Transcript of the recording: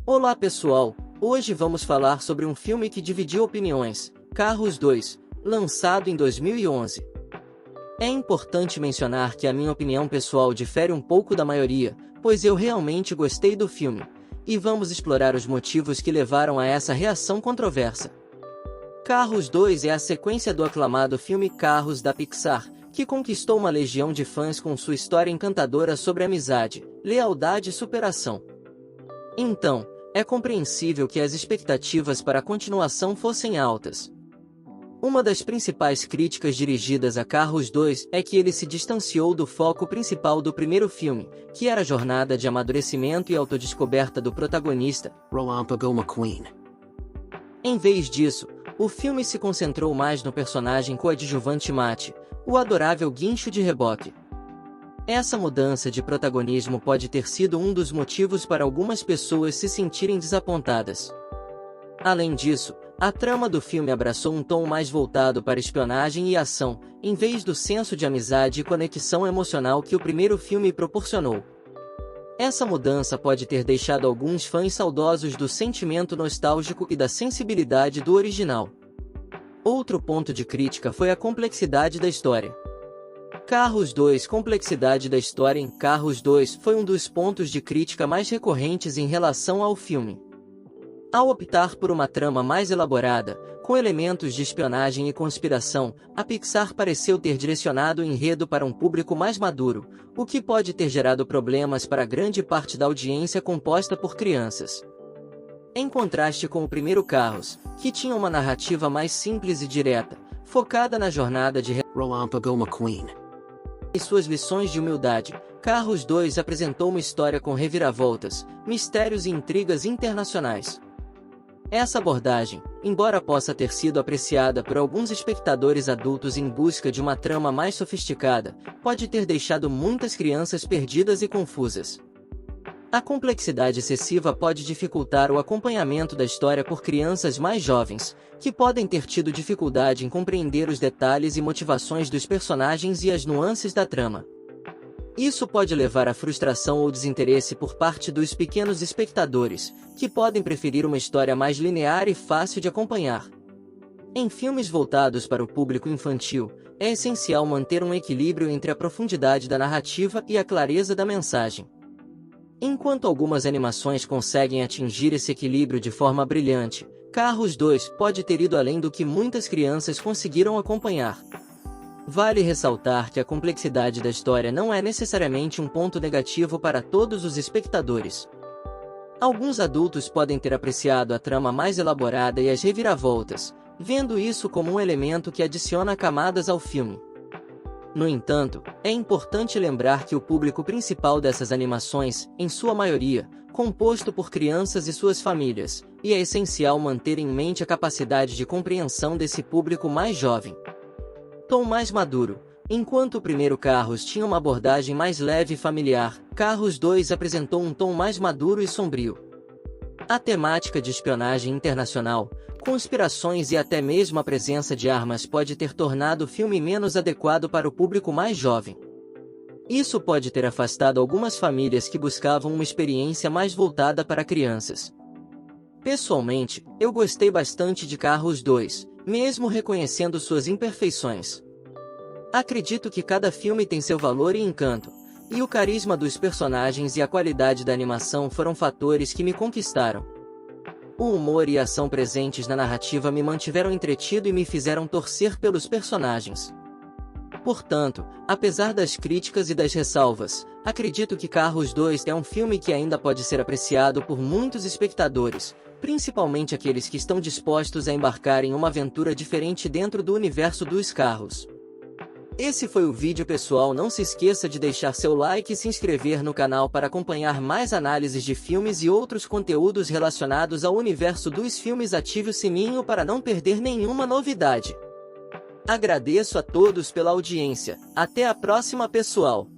Olá pessoal, hoje vamos falar sobre um filme que dividiu opiniões, Carros 2, lançado em 2011. É importante mencionar que a minha opinião pessoal difere um pouco da maioria, pois eu realmente gostei do filme, e vamos explorar os motivos que levaram a essa reação controversa. Carros 2 é a sequência do aclamado filme Carros da Pixar, que conquistou uma legião de fãs com sua história encantadora sobre amizade, lealdade e superação. Então, é compreensível que as expectativas para a continuação fossem altas. Uma das principais críticas dirigidas a Carros 2 é que ele se distanciou do foco principal do primeiro filme, que era a jornada de amadurecimento e autodescoberta do protagonista, Relâmpago McQueen. Em vez disso, o filme se concentrou mais no personagem coadjuvante Matt, o adorável guincho de reboque. Essa mudança de protagonismo pode ter sido um dos motivos para algumas pessoas se sentirem desapontadas. Além disso, a trama do filme abraçou um tom mais voltado para espionagem e ação, em vez do senso de amizade e conexão emocional que o primeiro filme proporcionou. Essa mudança pode ter deixado alguns fãs saudosos do sentimento nostálgico e da sensibilidade do original. Outro ponto de crítica foi a complexidade da história. Carros 2 Complexidade da história em Carros 2 foi um dos pontos de crítica mais recorrentes em relação ao filme. Ao optar por uma trama mais elaborada, com elementos de espionagem e conspiração, a Pixar pareceu ter direcionado o enredo para um público mais maduro, o que pode ter gerado problemas para grande parte da audiência composta por crianças. Em contraste com o primeiro Carros, que tinha uma narrativa mais simples e direta, focada na jornada de Relâmpago McQueen. e suas lições de humildade, Carros 2 apresentou uma história com reviravoltas, mistérios e intrigas internacionais. Essa abordagem, embora possa ter sido apreciada por alguns espectadores adultos em busca de uma trama mais sofisticada, pode ter deixado muitas crianças perdidas e confusas. A complexidade excessiva pode dificultar o acompanhamento da história por crianças mais jovens, que podem ter tido dificuldade em compreender os detalhes e motivações dos personagens e as nuances da trama. Isso pode levar à frustração ou desinteresse por parte dos pequenos espectadores, que podem preferir uma história mais linear e fácil de acompanhar. Em filmes voltados para o público infantil, é essencial manter um equilíbrio entre a profundidade da narrativa e a clareza da mensagem. Enquanto algumas animações conseguem atingir esse equilíbrio de forma brilhante, Carros 2 pode ter ido além do que muitas crianças conseguiram acompanhar. Vale ressaltar que a complexidade da história não é necessariamente um ponto negativo para todos os espectadores. Alguns adultos podem ter apreciado a trama mais elaborada e as reviravoltas, vendo isso como um elemento que adiciona camadas ao filme. No entanto, é importante lembrar que o público principal dessas animações, em sua maioria, composto por crianças e suas famílias, e é essencial manter em mente a capacidade de compreensão desse público mais jovem. Tom mais maduro. Enquanto o primeiro Carros tinha uma abordagem mais leve e familiar, Carros 2 apresentou um tom mais maduro e sombrio. A temática de espionagem internacional, conspirações e até mesmo a presença de armas pode ter tornado o filme menos adequado para o público mais jovem. Isso pode ter afastado algumas famílias que buscavam uma experiência mais voltada para crianças. Pessoalmente, eu gostei bastante de Carros 2, mesmo reconhecendo suas imperfeições. Acredito que cada filme tem seu valor e encanto, e o carisma dos personagens e a qualidade da animação foram fatores que me conquistaram. O humor e a ação presentes na narrativa me mantiveram entretido e me fizeram torcer pelos personagens. Portanto, apesar das críticas e das ressalvas, acredito que Carros 2 é um filme que ainda pode ser apreciado por muitos espectadores, principalmente aqueles que estão dispostos a embarcar em uma aventura diferente dentro do universo dos carros. Esse foi o vídeo pessoal, não se esqueça de deixar seu like e se inscrever no canal para acompanhar mais análises de filmes e outros conteúdos relacionados ao universo dos filmes. Ative o sininho para não perder nenhuma novidade. Agradeço a todos pela audiência, até a próxima pessoal.